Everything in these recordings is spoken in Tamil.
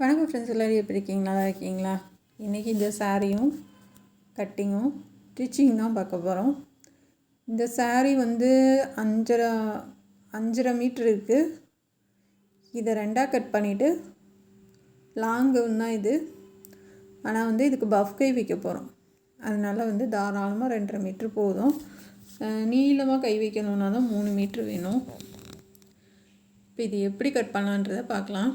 வணக்கம் ஃப்ரெண்ட்ஸ், எல்லோரும் எப்படி இருக்கீங்களா? நல்லா இருக்கீங்களா? இன்றைக்கி இந்த சாரியும் கட்டிங்கும் ஸ்டிச்சிங் தான் பார்க்க போகிறோம். இந்த சாரீ வந்து 5.5 மீட்ரு இருக்குது. இதை 2ஆக கட் பண்ணிவிட்டு லாங்கு தான் இது. ஆனால் வந்து இதுக்கு பஃப் கை வைக்க போகிறோம். அதனால் வந்து தாராளமாக 2.5 மீட்ரு போதும். நீளமாக கை வைக்கணுன்னா தான் 3 மீட்ரு வேணும். இப்போ இது எப்படி கட் பண்ணலான்றதை பார்க்கலாம்.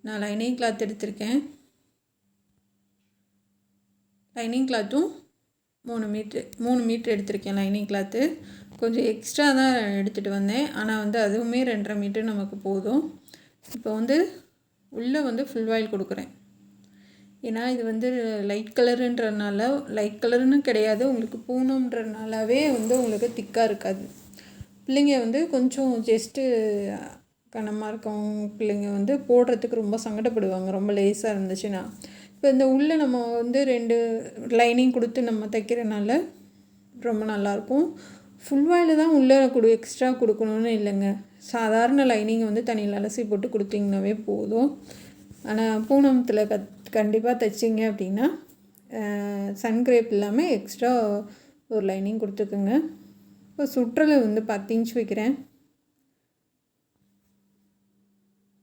நான் லைனிங் கிளாத் எடுத்திருக்கேன். லைனிங் கிளாத்தும் 3 மீட்ரு எடுத்திருக்கேன். லைனிங் கிளாத்து கொஞ்சம் எக்ஸ்ட்ரா தான் எடுத்துகிட்டு வந்தேன். ஆனால் வந்து அதுவுமே 2.5 மீட்ரு நமக்கு போதும். இப்போ வந்து உள்ளே வந்து ஃபுல் வாயில் கொடுக்குறேன். ஏன்னா இது வந்து லைட் கலருன்றதுனால, லைட் கலருன்னு கிடையாது, உங்களுக்கு பூனம்ன்றதுனாலவே வந்து உங்களுக்கு திக்காக இருக்காது. பிள்ளைங்க வந்து கொஞ்சம் ஜஸ்ட்டு கனமாக இருக்கவங்க பிள்ளைங்க வந்து போடுறதுக்கு ரொம்ப சங்கடப்படுவாங்க, ரொம்ப லேஸாக இருந்துச்சுன்னா. இப்போ இந்த உள்ளே நம்ம வந்து 2 லைனிங் கொடுத்து நம்ம தைக்கிறனால ரொம்ப நல்லாயிருக்கும். ஃபுல் வாயில் தான் உள்ளே எக்ஸ்ட்ரா கொடுக்கணுன்னு இல்லைங்க. சாதாரண லைனிங்கை வந்து தண்ணியில் அலசி போட்டு கொடுத்திங்கனாவே போதும். ஆனால் பூனத்தில் கண்டிப்பாக தைச்சிங்க அப்படின்னா சன்கிரேப் இல்லாமல் எக்ஸ்ட்ரா ஒரு லைனிங் கொடுத்துக்குங்க. இப்போ சுற்றளவு வந்து 10 இன்ச் வைக்கிறேன்.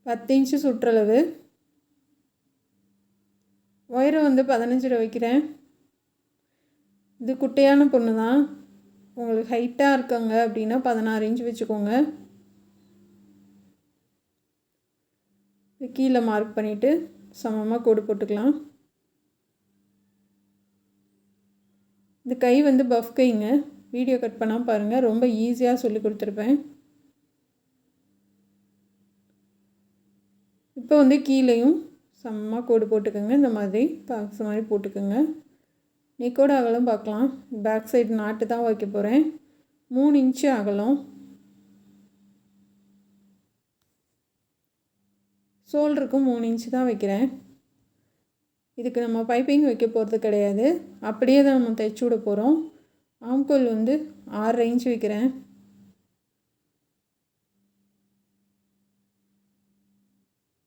10 இன்ச்சு சுற்றளவு. உயரம் வந்து 15 வைக்கிறேன். இது குட்டையான பொண்ணு தான். உங்களுக்கு ஹைட்டாக இருக்காங்க அப்படின்னா 16 இன்ச் வச்சுக்கோங்க. கீழே மார்க் பண்ணிவிட்டு சமமாக கோடு போட்டுக்கலாம். இந்த கை வந்து பஃப் கைங்க. வீடியோ கட் பண்ணால் பாருங்கள், ரொம்ப ஈஸியாக சொல்லி கொடுத்துருப்பேன். இப்போ வந்து கீழேயும் சமமாக கோடு போட்டுக்கோங்க. இந்த மாதிரி பாக்ஸ் மாதிரி போட்டுக்கோங்க. நெக்கோட அகலம் பார்க்கலாம். பேக் சைடு நாட்டு தான் வைக்க போகிறேன். 3 இன்ச்சு அகலம். ஷோல்டருக்கும் 3 இன்ச்சு தான் வைக்கிறேன். இதுக்கு நம்ம பைப்பிங் வைக்க போகிறது கிடையாது, அப்படியே தான் நம்ம தைச்சி விட போகிறோம். ஆம்கோல் வந்து 6.5 இன்ச்சு வைக்கிறேன்.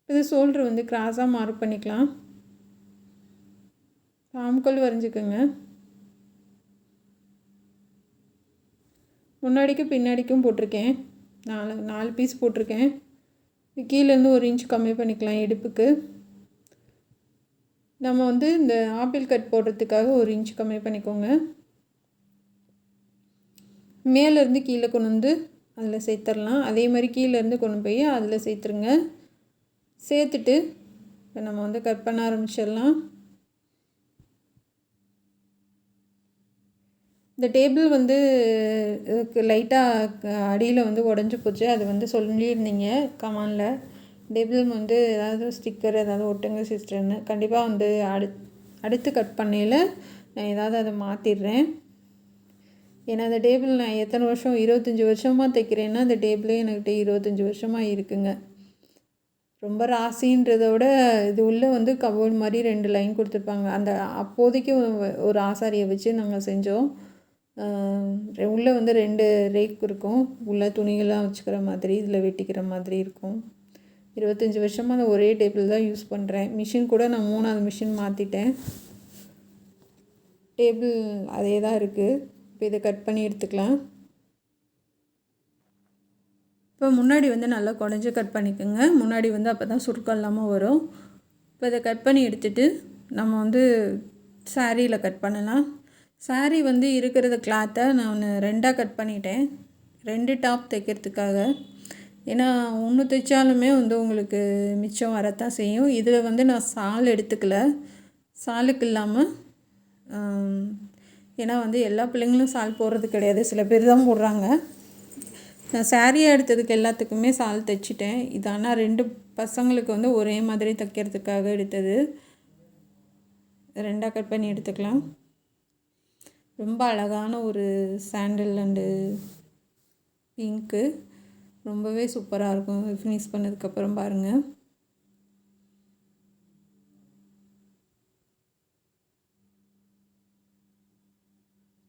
இது ஷோல்டர் வந்து கிராஸாக மார்க் பண்ணிக்கலாம். ஆம்கோல் வரைஞ்சிக்கோங்க. முன்னாடிக்கும் பின்னாடிக்கும் போட்டிருக்கேன். 4 பீஸ் போட்டிருக்கேன். கீழேருந்து 1 இன்ச் கம்மி பண்ணிக்கலாம் இடுப்புக்கு. நம்ம வந்து இந்த ஆப்பிள் கட் போடுறதுக்காக 1 இன்ச் கம்மி பண்ணிக்கோங்க. மேலேருந்து கீழே கொண்டு வந்து அதில் சேர்த்துடலாம். அதே மாதிரி கீழேருந்து கொண்டு போய் அதில் சேர்த்துருங்க. சேர்த்துட்டு இப்போ நம்ம வந்து கட் பண்ண ஆரம்பிச்சிடலாம். இந்த டேபிள் வந்து லைட்டாக அடியில் வந்து உடஞ்சி போச்சு. அது வந்து சொல்லியிருந்தீங்க கமெண்டில். டேபிள் வந்து ஏதாவது ஸ்டிக்கர் ஏதாவது ஒட்டுங்க சிஸ்டர்னு. கண்டிப்பாக வந்து அடுத்து கட் பண்ணையில் நான் ஏதாவது அதை மாற்றிடுறேன். ஏன்னா அந்த டேபிள் நான் எத்தனை வருஷம் 25 வருஷமாக தைக்கிறேன்னா அந்த டேபிளே என்கிட்ட 25 வருஷமாக இருக்குங்க. ரொம்ப ராசின்றதை விட இது உள்ளே வந்து கபோர்டு மாதிரி 2 லைன் கொடுத்துருப்பாங்க. அந்த அப்போதைக்கு ஒரு ஆசாரியை வச்சு நாங்கள் செஞ்சோம். உள்ளே வந்து 2 ரேக் இருக்கும். உள்ளே துணிகள்லாம் வச்சுக்கிற மாதிரி, இதில் வெட்டிக்கிற மாதிரி இருக்கும். 25 வருஷமாக அந்த ஒரே டேபிள் தான் யூஸ் பண்ணுறேன். மிஷின் கூட நான் 3ஆவது மிஷின் மாற்றிட்டேன். டேபிள் அதே தான் இருக்குது. இப்போ இதை கட் பண்ணி எடுத்துக்கலாம். இப்போ முன்னாடி வந்து நல்லா குடஞ்சி கட் பண்ணிக்கோங்க. முன்னாடி வந்து அப்போ தான் சுருக்கம் இல்லாமல் வரும். இப்போ இதை கட் பண்ணி எடுத்துகிட்டு நம்ம வந்து சாரியில் கட் பண்ணலாம். சாரீ வந்து இருக்கிறத கிளாத்தை நான் 2ஆக கட் பண்ணிட்டேன், 2 டாப் தைக்கிறதுக்காக. ஏன்னா 1 தைச்சாலுமே வந்து உங்களுக்கு மிச்சம் வரத்தான் செய்யும். இதில் வந்து நான் சால் எடுத்துக்கல, சாலுக்கு இல்லாமல். ஏன்னா வந்து எல்லா பிள்ளைங்களும் சால் போடுறது கிடையாது, சில பேர் தான் போடுறாங்க. நான் சாரியாக எடுத்ததுக்கு எல்லாத்துக்குமே சால் தைச்சிட்டேன். இது ஆனால் 2 பசங்களுக்கு வந்து ஒரே மாதிரி தைக்கிறதுக்காக எடுத்தது. 2ஆக கட் பண்ணி எடுத்துக்கலாம். ரொம்ப அழகான ஒரு சாண்டில் அண்டு பிங்க்கு, ரொம்பவே சூப்பராக இருக்கும் ஃபினிஷ் பண்ணதுக்கப்புறம் பாருங்கள்.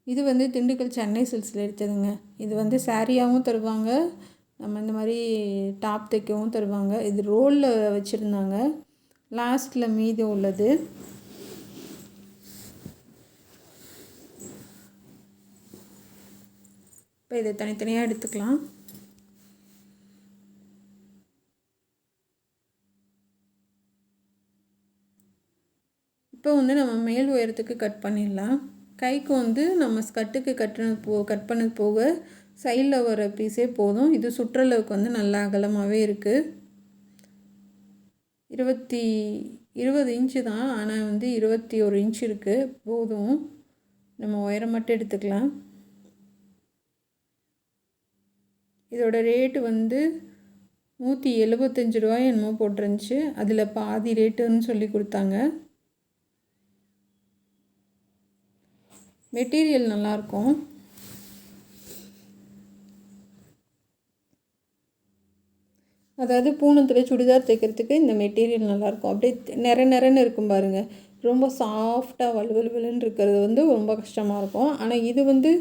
இது வந்து திண்டுக்கல் சென்னை சில்க்ஸில் எடுத்ததுங்க. இது வந்து சாரியாகவும் தருவாங்க, நம்ம இந்த மாதிரி டாப் தைக்கவும் தருவாங்க. இது ரோலில் வச்சுருந்தாங்க, லாஸ்ட்டில் மீதம் உள்ளது. இப்போ இதை தனித்தனியாக எடுத்துக்கலாம். இப்போ வந்து நம்ம மேல் உயரத்துக்கு கட் பண்ணிடலாம். கைக்கு வந்து நம்ம ஸ்கர்ட்டுக்கு கட் பண்ணது போக சைடில் வர பீஸே போதும். இது சுற்றளவுக்கு வந்து நல்லா அகலமாகவே இருக்குது. 20 இன்ச்சு தான், ஆனால் வந்து 21 இன்ச் இருக்குது, போதும். நம்ம உயரம் மட்டும் எடுத்துக்கலாம். இதோட ரேட்டு வந்து 175 ரூபாய் என்னமோ போட்டிருந்துச்சு. அதில் பாதி ரேட்டுன்னு சொல்லி கொடுத்தாங்க. மெட்டீரியல் நல்லாயிருக்கும். அதாவது பூனத்தில் சுடிதார் தைக்கிறதுக்கு இந்த மெட்டீரியல் நல்லாயிருக்கும். அப்படியே நிறன்னு இருக்கும் பாருங்கள். ரொம்ப சாஃப்டாக வலுவலுன்னு இருக்கிறது வந்து ரொம்ப கஷ்டமாக இருக்கும். ஆனால் இது வந்து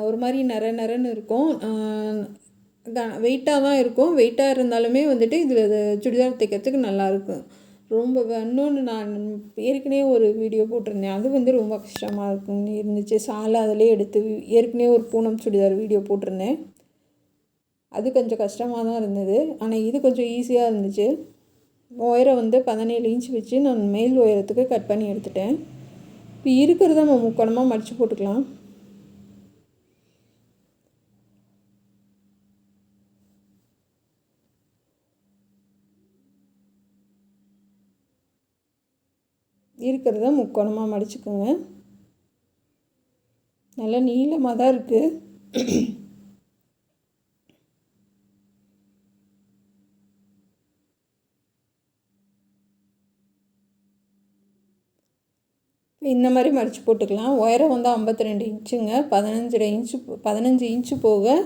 ஒரு மாதிரி நிறன்னு இருக்கும். வெயிட்டாக தான் இருக்கும். வெயிட்டாக இருந்தாலுமே வந்துட்டு இதில் சுடிதார் தைக்கிறதுக்கு நல்லாயிருக்கும். ரொம்ப இன்னொன்று நான் ஏற்கனவே ஒரு வீடியோ போட்டிருந்தேன், அது வந்து ரொம்ப கஷ்டமாக இருக்குன்னு இருந்துச்சு. சாலை அதிலே எடுத்து ஏற்கனவே ஒரு பூனம் சுடிதார் வீடியோ போட்டிருந்தேன். அது கொஞ்சம் கஷ்டமாக தான் இருந்தது. ஆனால் இது கொஞ்சம் ஈஸியாக இருந்துச்சு. உயரம் வந்து 17 இன்ச் வச்சு நான் மேல் உயரத்துக்கு கட் பண்ணி எடுத்துட்டேன். இப்போ இருக்கிறத நம்ம முக்கோணமாக மடித்து போட்டுக்கலாம். இருக்கிறத முக்கோணமாக மடிச்சுக்கோங்க. நல்லா நீளமாக தான் இருக்குது. இந்த மாதிரி மடித்து போட்டுக்கலாம். உயரம் வந்து 52 இன்ச்சுங்க. 15 இன்ச்சு போக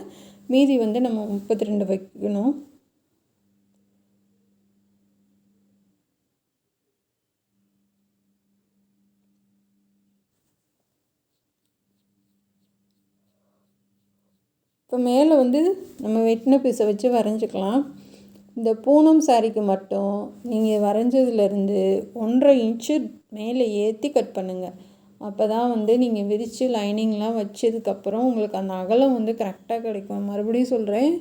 மீதி வந்து நம்ம 32 வைக்கணும். இப்போ மேலே வந்து நம்ம வெட்டின பீஸை வச்சு வரைஞ்சிக்கலாம். இந்த பூனம் சாரிக்கு மட்டும் நீங்கள் வரைஞ்சதுலேருந்து 1.5 இன்ச்சு மேலே ஏற்றி கட் பண்ணுங்கள். அப்போ தான் வந்து நீங்கள் விரித்து லைனிங்லாம் வச்சதுக்கப்புறம் உங்களுக்கு அந்த அகலம் வந்து கரெக்டாக கிடைக்கும். மறுபடியும் சொல்கிறேன்,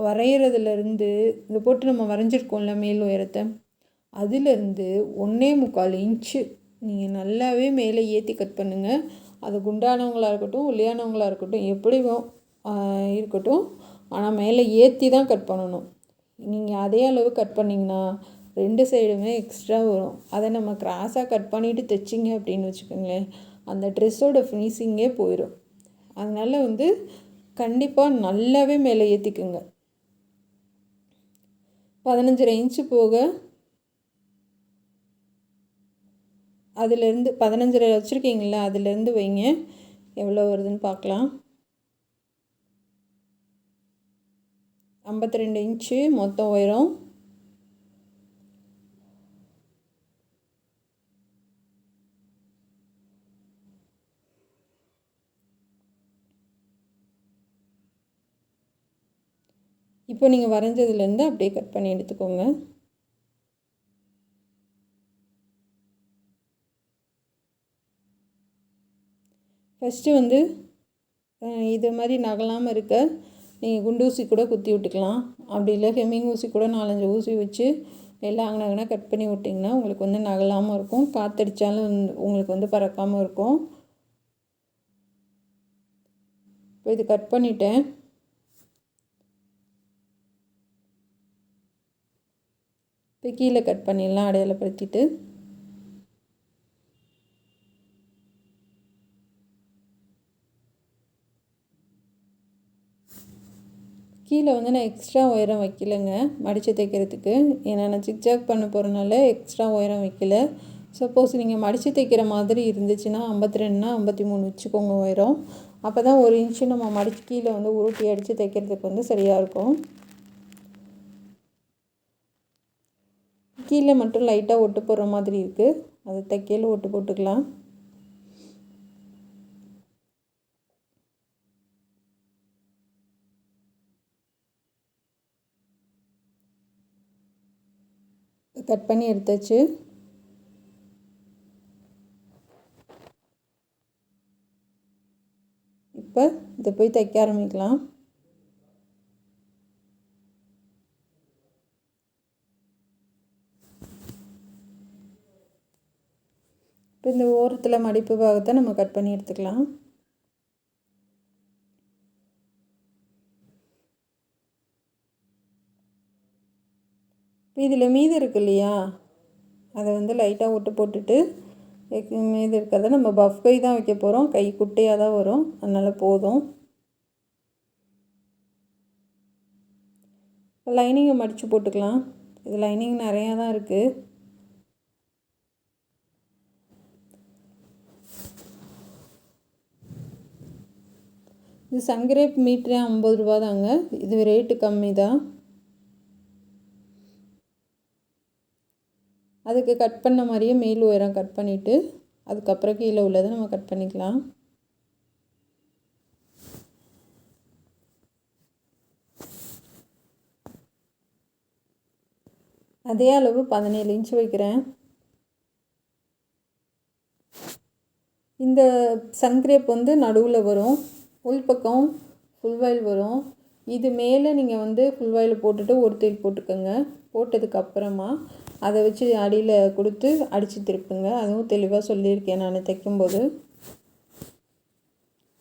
வரைகிறதுலேருந்து இதை போட்டு நம்ம வரைஞ்சிருக்கோம்ல மேல் உயரத்தை, அதுலேருந்து 1.25 இன்ச்சு நீங்கள் நல்லாவே மேலே ஏற்றி கட் பண்ணுங்கள். அது குண்டானவங்களாக இருக்கட்டும், ஒல்லியானவங்களாக இருக்கட்டும், எப்படி இருக்கட்டும், ஆனால் மேலே ஏற்றி தான் கட் பண்ணணும். நீங்கள் அதே அளவு கட் பண்ணிங்கன்னா 2 சைடுமே எக்ஸ்ட்ரா வரும். அதை நம்ம கிராஸாக கட் பண்ணிவிட்டு தைச்சிங்க அப்படின்னு வச்சுக்கோங்களேன், அந்த ட்ரெஸ்ஸோட ஃபினிஷிங்கே போயிடும். அதனால் வந்து கண்டிப்பாக நல்லாவே மேலே ஏற்றிக்குங்க. 15.5 இன்ச்சு போக அதுலேருந்து 15 வச்சுருக்கீங்களா, அதுலேருந்து வைங்க. எவ்வளோ வருதுன்னு பார்க்கலாம். 52 இன்ச்சு மொத்தம் உயரம். இப்போ நீங்கள் வரைஞ்சதுலேருந்து அப்படியே கட் பண்ணி எடுத்துக்கோங்க. ஃபஸ்ட்டு வந்து இது மாதிரி நகலாமல் இருக்க நீங்கள் குண்டூசி கூட குத்தி விட்டுக்கலாம். அப்படி இல்லை ஹெம்மிங் ஊசி கூட 4-5 ஊசி வச்சு எல்லாம் அங்கன கட் பண்ணி விட்டிங்கன்னா உங்களுக்கு வந்து நகலாமல் இருக்கும். காற்றடிச்சாலும் உங்களுக்கு வந்து பறக்காமல் இருக்கும். இப்போ இது கட் பண்ணிட்டேன். இப்போ கீழே கட் பண்ணிடலாம் அடையாளப்படுத்திட்டு. கீழே வந்து நான் எக்ஸ்ட்ரா உயரம் வைக்கலைங்க மடித்து தைக்கிறதுக்கு. ஏன்னா நான் ஜிக்ஜாக் பண்ண போகிறனால எக்ஸ்ட்ரா உயரம் வைக்கல. சப்போஸ் நீங்கள் மடித்து தைக்கிற மாதிரி இருந்துச்சுன்னா 52னா 53 வச்சுக்கோங்க உயரம். அப்போ தான் 1 இன்ச்சு நம்ம மடித்து கீழே வந்து உருட்டி அடித்து தைக்கிறதுக்கு வந்து சரியாக இருக்கும். கீழே மட்டும் லைட்டாக ஒட்டு போடுற மாதிரி இருக்குது, அது தைக்கையில் ஒட்டு போட்டுக்கலாம். கட் பண்ணி எடுத்தாச்சு. இப்போ இதை போய் தைக்க ஆரம்பிக்கலாம். இப்போ இந்த ஓரத்தில் மடிப்பு பாகத்தை நம்ம கட் பண்ணி எடுத்துக்கலாம். இப்போ இதில் மீது இருக்கு இல்லையா, அதை வந்து லைட்டாக ஒட்டு போட்டுட்டு மீது இருக்கிறத நம்ம பஃப் கை தான் வைக்க போகிறோம். கை குட்டையாக தான் வரும், அதனால் போதும். லைனிங்கை மடித்து போட்டுக்கலாம். இது லைனிங் நிறையா தான் இருக்குது. இது சங்கிரேப் மீட்டரே 50 ரூபா தாங்க. இது ரேட்டு கம்மி தான். அதுக்கு கட் பண்ண மாதிரியே மேல் உயரம் கட் பண்ணிவிட்டு அதுக்கப்புறம் கீழே உள்ளதை நம்ம கட் பண்ணிக்கலாம். அதே அளவு 17 இன்ச் வைக்கிறேன். இந்த சன்கிரேப் வந்து நடுவில் வரும், உள்பக்கம் ஃபுல் வாயில் வரும். இது மேலே நீங்கள் வந்து ஃபுல் வாயில் போட்டுட்டு ஒரு தையல் போட்டுக்கோங்க. போட்டதுக்கப்புறமா அதை வச்சு அடியில் கொடுத்து அடித்து திருப்புங்க. அதுவும் தெளிவாக சொல்லியிருக்கேன் நான் தைக்கும்போது.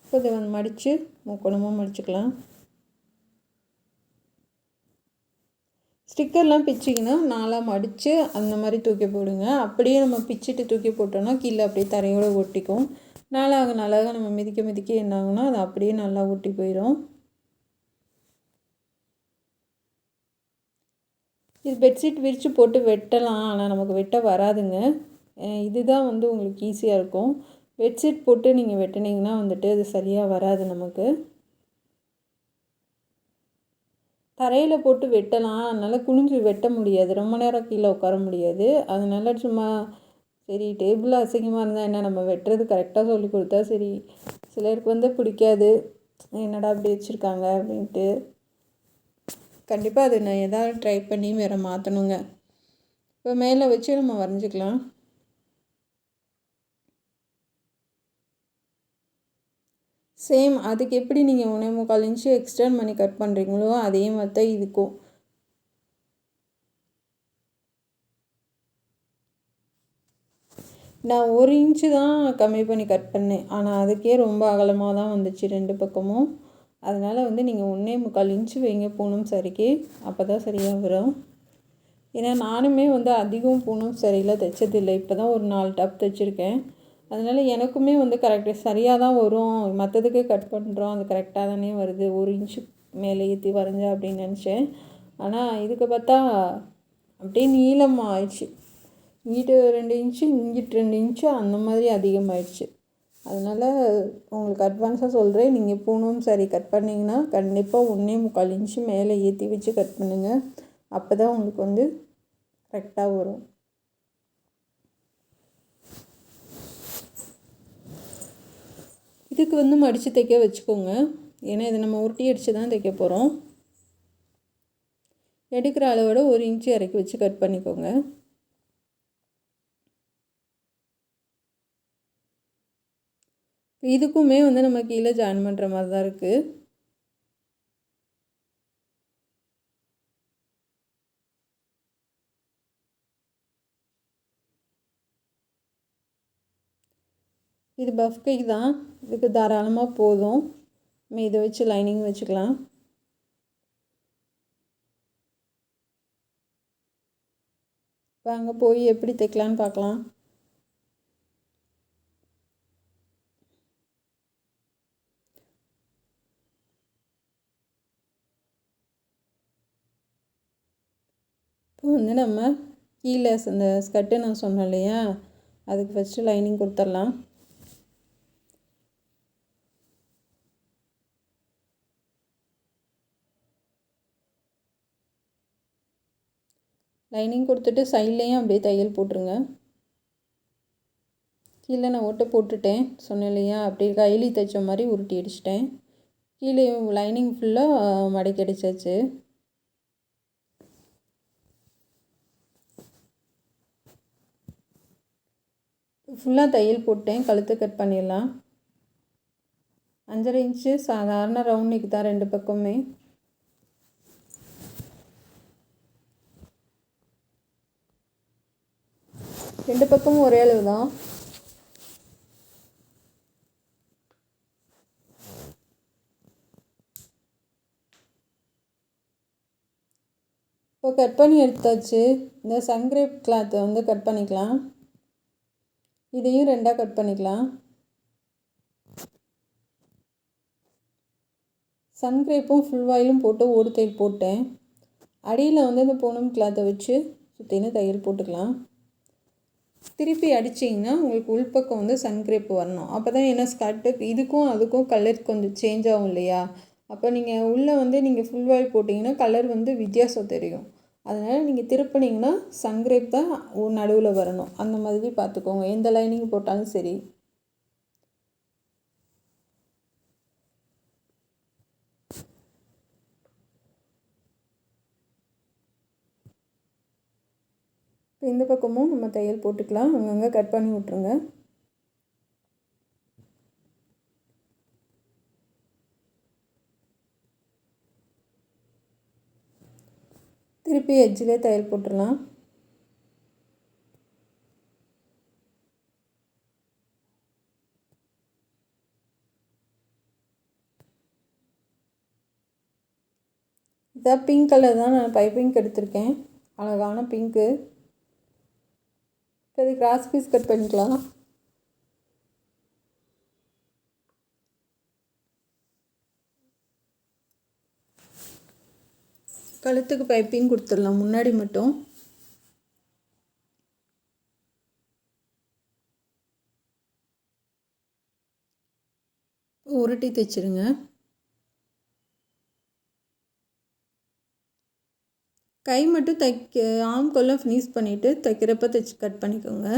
இப்போ இதை வந்து மடித்து முக்கோணமாக மடிச்சுக்கலாம். ஸ்டிக்கர்லாம் பிச்சிங்கன்னா நாளாக மடித்து அந்த மாதிரி தூக்கி போடுங்க. அப்படியே நம்ம பிச்சுட்டு தூக்கி போட்டோன்னா கீழே அப்படியே தரையோடு ஒட்டிக்கும். நாளாக நாளாக நம்ம மிதிக்க என்ன ஆகுனா அது அப்படியே நல்லா ஒட்டி போயிடும். இது பெட்ஷீட் விரித்து போட்டு வெட்டலாம், ஆனால் நமக்கு வெட்ட வராதுங்க. இதுதான் வந்து உங்களுக்கு ஈஸியாக இருக்கும். பெட்ஷீட் போட்டு நீங்கள் வெட்டினீங்கன்னா வந்துட்டு அது சரியாக வராது. நமக்கு தரையில் போட்டு வெட்டலாம், அதனால் குனிஞ்சு வெட்ட முடியாது, ரொம்ப நேரம் கீழே உட்கார முடியாது. அதனால் சும்மா சரி டேபிள் அசிங்கமாக இருந்தால் என்ன, நம்ம வெட்டுறது கரெக்டாக சொல்லி கொடுத்தா சரி. சிலருக்கு வந்து பிடிக்காது, என்னடா அப்படி வச்சுருக்காங்க அப்படின்ட்டு. கண்டிப்பாக அது நான் எதாவது ட்ரை பண்ணி வேறு மாற்றணுங்க. இப்போ மேலே வச்சு நம்ம வரைஞ்சிக்கலாம். சேம் அதுக்கு எப்படி நீங்கள் 1.25 இன்ச்சு எக்ஸ்டெண்ட் பண்ணி கட் பண்ணுறீங்களோ அதே மாதிரி தான் இதுக்கும். நான் 1 இன்ச்சு தான் கம்மி பண்ணி கட் பண்ணேன், ஆனால் அதுக்கே ரொம்ப அகலமாக தான் வந்துச்சு 2 பக்கமும். அதனால் வந்து நீங்கள் 1.25 இன்ச்சு வைங்க பூணும் சரிக்கு, அப்போ தான் சரியாக வரும். ஏன்னா நானுமே வந்து அதிகம் பூணும் சரியில் தைச்சதில்லை, இப்போ தான் ஒரு 4 டாப் தைச்சிருக்கேன். அதனால் எனக்குமே வந்து கரெக்டாக சரியாக தான் வரும். மற்றதுக்கு கட் பண்ணுறோம், அது கரெக்டாக தானே வருது, 1 இன்ச்சு மேலே ஏற்றி வரைஞ்சா அப்படின்னு நினச்சேன். ஆனால் இதுக்கு பார்த்தா அப்படியே நீளமாக ஆயிடுச்சு. இங்கிட்டு 2 இன்ச்சு இங்கிட்டு 2 இன்ச்சு அந்த மாதிரி அதிகமாகிடுச்சு. அதனால் உங்களுக்கு அட்வான்ஸாக சொல்கிறேன், நீங்கள் பூணும் சரி கட் பண்ணிங்கன்னா கண்டிப்பாக 1.25 இன்ச்சு மேலே ஏற்றி வச்சு கட் பண்ணுங்கள். அப்போ தான் உங்களுக்கு வந்து கரெக்டாக வரும். இதுக்கு வந்து மடித்து தைக்க வச்சுக்கோங்க, ஏன்னா இதை நம்ம உருட்டி அடித்து தான் தைக்க போகிறோம். எடுக்கிற அளவோட 1 இன்ச்சு இறக்கி வச்சு கட் பண்ணிக்கோங்க. இதுக்குமே வந்து நம்ம கீழே ஜாயின் பண்ணுற மாதிரி தான் இருக்குது. இது பஃப் கை தான், இதுக்கு தாராளமாக போதும். நம்ம இதை வச்சு லைனிங் வச்சுக்கலாம். வாங்க போய் எப்படி தைக்கலான்னு பார்க்கலாம். இப்போ வந்து நம்ம கீழே இந்த ஸ்கர்ட்டு நான் சொன்னேன் இல்லையா, அதுக்கு ஃபஸ்ட்டு லைனிங் கொடுத்துடலாம். லைனிங் கொடுத்துட்டு சைட்லேயும் அப்படியே தையல் போட்டுருங்க. கீழே நான் ஓட்டை போட்டுட்டேன் சொன்னேன் இல்லையா, அப்படியே கைலி தைச்ச மாதிரி உருட்டி அடிச்சிட்டேன். கீழே லைனிங் ஃபுல்லாக மடக்கி அடித்தாச்சு. ஃபுல்லாக தையல் போட்டேன். கழுத்து கட் பண்ணிடலாம். 5.5 இன்ச்சு சாதாரண ரவுண்ட் நெக் தான் 2 பக்கமே. ரெண்டு பக்கமும் ஒரே அளவு தான். இப்போ கட் பண்ணி எடுத்தாச்சு. இந்த சன்கிரேப் கிளாத்தை வந்து கட் பண்ணிக்கலாம். இதையும் 2ஆக கட் பண்ணிக்கலாம். சன்கிரேப்பும் ஃபுல் வாயிலும் போட்டு ஒரு தையல் போட்டேன். அடியில் வந்து இந்த பூனம் கிளாத்தை வச்சு சுற்றின்னு தையல் போட்டுக்கலாம். திருப்பி அடிச்சிங்கன்னா உங்களுக்கு உள்பக்கம் வந்து சன்கிரேப் வரணும். அப்போ தான் என்ன ஸ்கர்ட்டு இதுக்கும் அதுக்கும் கலர் கொஞ்சம் சேஞ்ச் ஆகும் இல்லையா? அப்போ நீங்கள் உள்ளே வந்து நீங்கள் ஃபுல் வாயில் போட்டிங்கன்னா கலர் வந்து வித்தியாசம் தெரியும். அதனால் நீங்கள் திருப்பினீங்கன்னா சன்கிரேப் தான் நடுவில் வரணும். அந்த மாதிரி பார்த்துக்கோங்க, எந்த லைனிங் போட்டாலும் சரி. இப்போ இந்த பக்கமும் நம்ம தையல் போட்டுக்கலாம். அங்கங்கே கட் பண்ணி விட்ருங்க. திருப்பி எட்ஜிலே தையல் போட்டுடலாம். இதான் பிங்க் கலர் தான் நான் பைப்பிங் எடுத்திருக்கேன். அழகான பிங்க்கு. இப்போ இது கிராஸ் பீஸ் கட் பண்ணிக்கலாம். கழுத்துக்கு பைப்பிங் கொடுத்துடலாம் முன்னாடி மட்டும். உருட்டி தைச்சிருங்க. கை மட்டும் ஆம்கொல்லாம் ஃபினிஷ் பண்ணிவிட்டு தைக்கிறப்ப தைச்சி கட் பண்ணிக்கோங்க.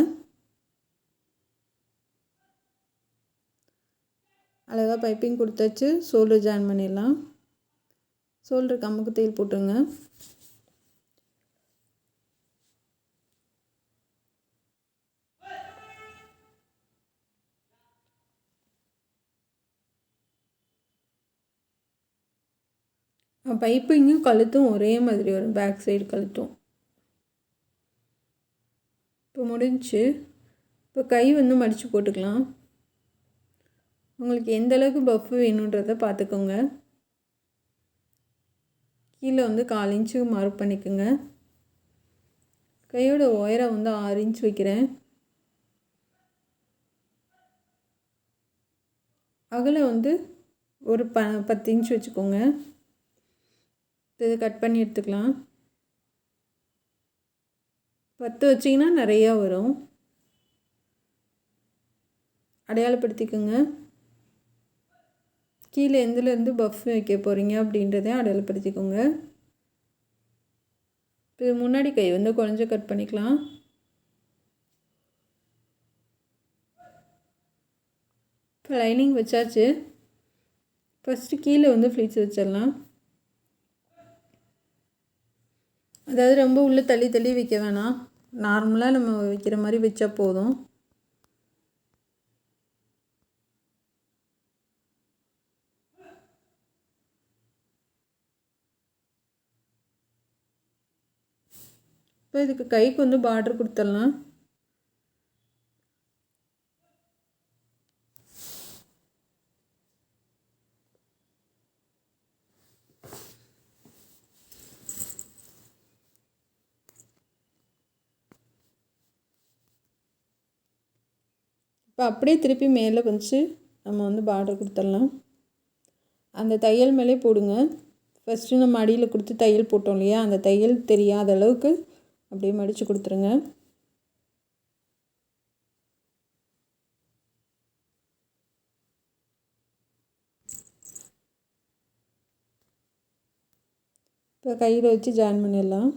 அழகாக பைப்பிங் கொடுத்தாச்சு. ஷோல்டர் ஜாயின் பண்ணிடலாம். ஷோல்டர் கம்முக்கு தையல் போட்டுருங்க. பைப்பிங்கும் கழுத்தும் ஒரே மாதிரி வரும், பேக் சைடு கழுத்தும். இப்போ முடிஞ்சு. இப்போ கை வந்து மடித்து போட்டுக்கலாம். உங்களுக்கு எந்த அளவுக்கு பஃப் வேணுன்றதை பார்த்துக்கோங்க. கீழே வந்து 4 இன்ச்சு மார்க் பண்ணிக்கோங்க. கையோட உயரம் வந்து 6 இன்ச் வைக்கிறேன். அகலம் வந்து ஒரு 10 இன்ச் வச்சுக்கோங்க. இதை கட் பண்ணி எடுத்துக்கலாம். 10 வச்சிங்கன்னா நிறையா வரும். அடையாளப்படுத்திக்கோங்க. கீழே எந்தலேருந்து பஃப் வைக்க போகிறீங்க அப்படின்றதையும் அடையாளப்படுத்திக்கோங்க. இப்போ முன்னாடி கை வந்து கொஞ்சம் கட் பண்ணிக்கலாம். இப்போ லைனிங் வச்சாச்சு. ஃபஸ்ட்டு கீழே வந்து ஃப்ளீட்ஸ் வச்சிடலாம். அதாவது ரொம்ப உள்ளே தள்ளி தள்ளி வைக்க வேணாம், நார்மலாக நம்ம வைக்கிற மாதிரி வச்சா போதும். இப்போ இதுக்கு கைக்கு வந்து பார்டர் கொடுத்துடலாம். இப்போ அப்படியே திருப்பி மேலே வச்சு நம்ம வந்து பார்டர் கொடுத்துடலாம். அந்த தையல் மேலே போடுங்க. ஃபஸ்ட்டு நம்ம அடியில் கொடுத்து தையல் போட்டோம் இல்லையா, அந்த தையல் தெரியாத அளவுக்கு அப்படியே மடித்து கொடுத்துருங்க. இப்போ கையில் வச்சு ஜாயின் பண்ணிடலாம்.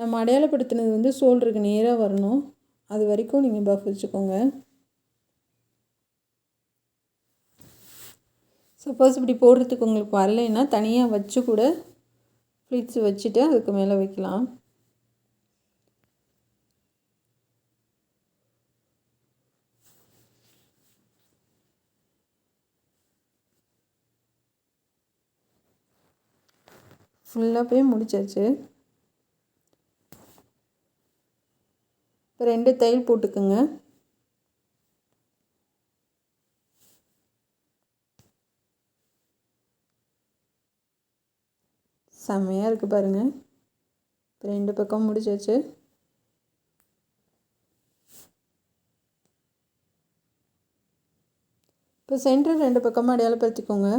நம்ம அடையாளப்படுத்தினது வந்து ஷோல்டருக்கு நேராக வரணும். அது வரைக்கும் நீங்கள் பஃப் வச்சுக்கோங்க. சப்போஸ் இப்படி போடுறதுக்கு உங்களுக்கு வரலைன்னா தனியாக வச்சு கூட ஃப்ளீட்ஸ் வச்சுட்டு அதுக்கு மேலே வைக்கலாம். ஃபுல்லாக போய் முடிச்சாச்சு. இப்போ 2 தையல் போட்டுக்குங்க. செம்மையாக இருக்குது பாருங்கள். இப்போ 2 பக்கம் முடிச்சாச்சு. இப்போ சென்டர் 2 பக்கமும் அடையாளப்படுத்திக்கோங்க.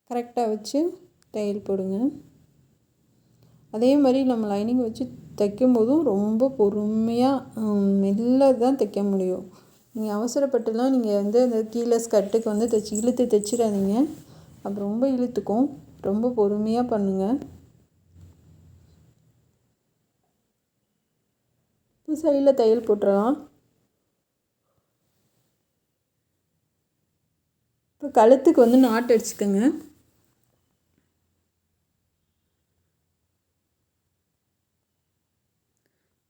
கரெக்டாக வச்சு தையல் போடுங்க. அதே மாதிரி நம்ம லைனிங் வச்சு தைக்கும் போதும் ரொம்ப பொறுமையாக மெல்ல தான் தைக்க முடியும். நீங்கள் அவசரப்பட்டுலாம் நீங்கள் வந்து அந்த கீழே ஸ்கர்ட்டுக்கு வந்து இழுத்து தைச்சிடாதீங்க. அப்போ ரொம்ப இழுத்துக்கும். ரொம்ப பொறுமையாக பண்ணுங்கள். இப்போ சைடில் தையல் போட்டுடலாம். இப்போ கழுத்துக்கு வந்து நாட் அடிச்சுக்கோங்க.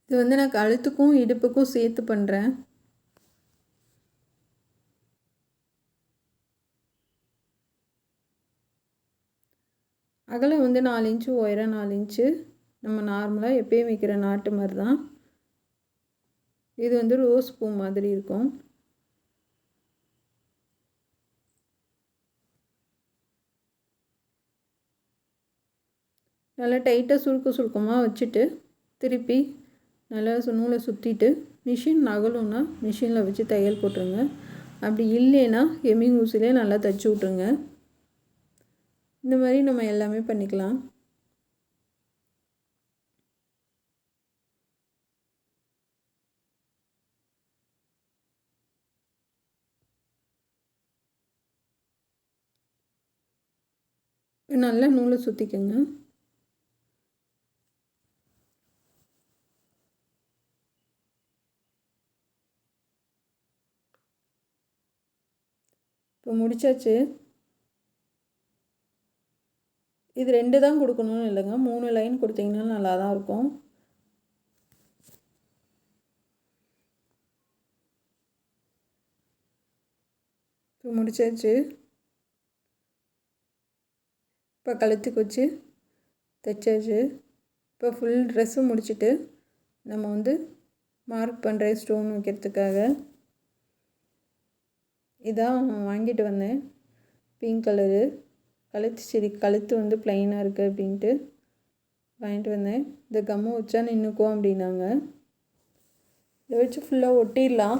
இது வந்து நான் கழுத்துக்கும் இடுப்புக்கும் சேர்த்து பண்ணுறேன். அகலம் வந்து 4 இன்ச்சு, உயரம் 4 இன்ச்சு. நம்ம நார்மலாக எப்பயும் வைக்கிற நாட்டு மாதிரி தான். இது வந்து ரோஸ் பூ மாதிரி இருக்கும். நல்லா டைட்டாக சுருக்கமாக வச்சுட்டு திருப்பி நல்லா நூலை சுற்றிட்டு மிஷின் நகலும்னா மிஷினில் வச்சு தையல் போட்டுருங்க. அப்படி இல்லைன்னா ஹெம்மிங் ஊசிலே நல்லா தைச்சி விட்ருங்க. இந்த மாதிரி நம்ம எல்லாமே பண்ணிக்கலாம். நல்லா நூலை சுற்றிக்கோங்க. இப்போ முடிச்சாச்சு. இது 2 தான் கொடுக்கணும்னு இல்லைங்க, 3 லைன் கொடுத்தீங்கன்னா நல்லா தான் இருக்கும். இப்போ முடிச்சாச்சு. இப்போ கழுத்துக்கு வச்சு தைச்சாச்சு. இப்போ ஃபுல் ட்ரெஸ்ஸும் முடிச்சுட்டு நம்ம வந்து மார்க் பண்ணுற ஸ்டோன் வைக்கிறதுக்காக இதான் வாங்கிட்டு வந்தேன். பிங்க் கலரு கழுத்து வந்து ப்ளைனாக இருக்குது அப்படின்ட்டு வாங்கிட்டு வந்தேன். இந்த கம்மு வச்சா நின்றுக்கும் அப்படின்னாங்க. இதை வச்சு ஃபுல்லாக ஒட்டிடலாம்.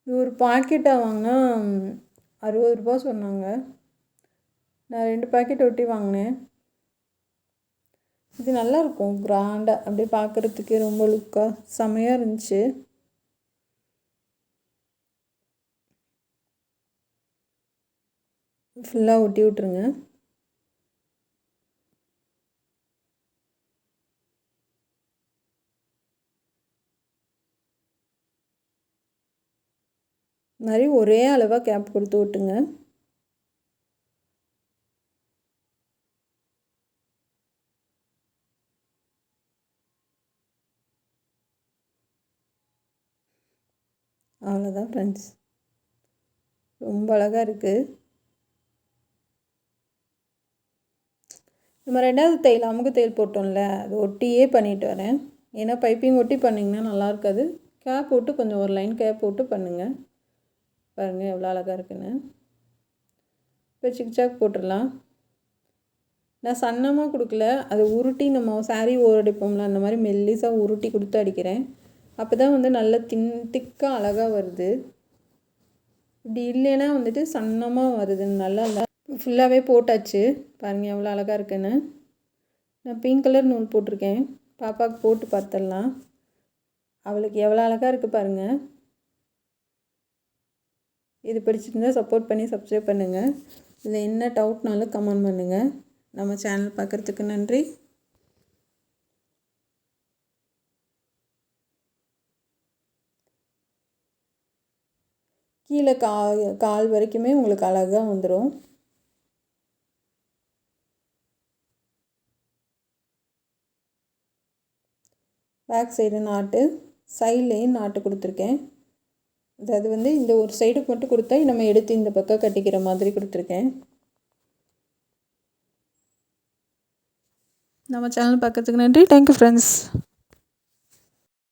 இது ஒரு பாக்கெட்டாக வாங்கினா 60 ரூபா சொன்னாங்க. நான் 2 பாக்கெட் ஒட்டி வாங்கினேன். இது நல்லாயிருக்கும், கிராண்டாக அப்படியே பார்க்குறதுக்கே ரொம்ப லுக்காக செமையாக இருந்துச்சு. ஃபுல்லாக ஒட்டி விட்ருங்க. மாதிரி ஒரே அளவாக கேப் கொடுத்து விட்டுங்க. அவ்வளோதான் ஃப்ரெண்ட்ஸ், ரொம்ப அழகாக இருக்குது. நம்ம 2வது தையல் அமுக்கு தையல் போட்டோம்ல, அது ஒட்டியே பண்ணிட்டு வரேன். ஏன்னா பைப்பிங் ஒட்டி பண்ணிங்கன்னா நல்லா இருக்காது. கேப் போட்டு கொஞ்சம் ஒரு லைன் கேப் போட்டு பண்ணுங்கள். பாருங்கள் எவ்வளோ அழகாக இருக்குன்னு. இப்போ சிக்சாக் போட்டுடலாம். நான் சன்னமாக கொடுக்கல, அது உருட்டி நம்ம சாரீ ஓரடிப்போம்ல அந்த மாதிரி மெல்லிசாக உருட்டி கொடுத்து அடிக்கிறேன். அப்போ தான் வந்து நல்ல திக்காக அழகாக வருது. இப்படி இல்லைன்னா வந்துட்டு சன்னமாக வருது, நல்லா இல்லை. ஃபுல்லாகவே போட்டாச்சு. பாருங்கள் எவ்வளோ அழகாக இருக்குன்னு. நான் பிங்க் கலர் நூல் போட்டிருக்கேன். பாப்பாவுக்கு போட்டு பார்த்துடலாம். அவளுக்கு எவ்வளோ அழகாக இருக்குது பாருங்கள். இது பிடிச்சிருந்தால் சப்போர்ட் பண்ணி சப்ஸ்கிரைப் பண்ணுங்கள். இதில் என்ன டவுட்னாலும் கமெண்ட் பண்ணுங்கள். நம்ம சேனல் பார்க்குறதுக்கு நன்றி. கீழே கால் வரைக்குமே உங்களுக்கு அழகாக வந்துடும். பேக் சைடு நாட்டு, சைட்லேயும் நாட்டு கொடுத்துருக்கேன். அதாவது வந்து இந்த ஒரு சைடுக்கு மட்டும் கொடுத்தா நம்ம எடுத்து இந்த பக்கம் கட்டிக்கிற மாதிரி கொடுத்துருக்கேன். நம்ம சேனல் பார்க்கறதுக்கு நன்றி. Thank you friends.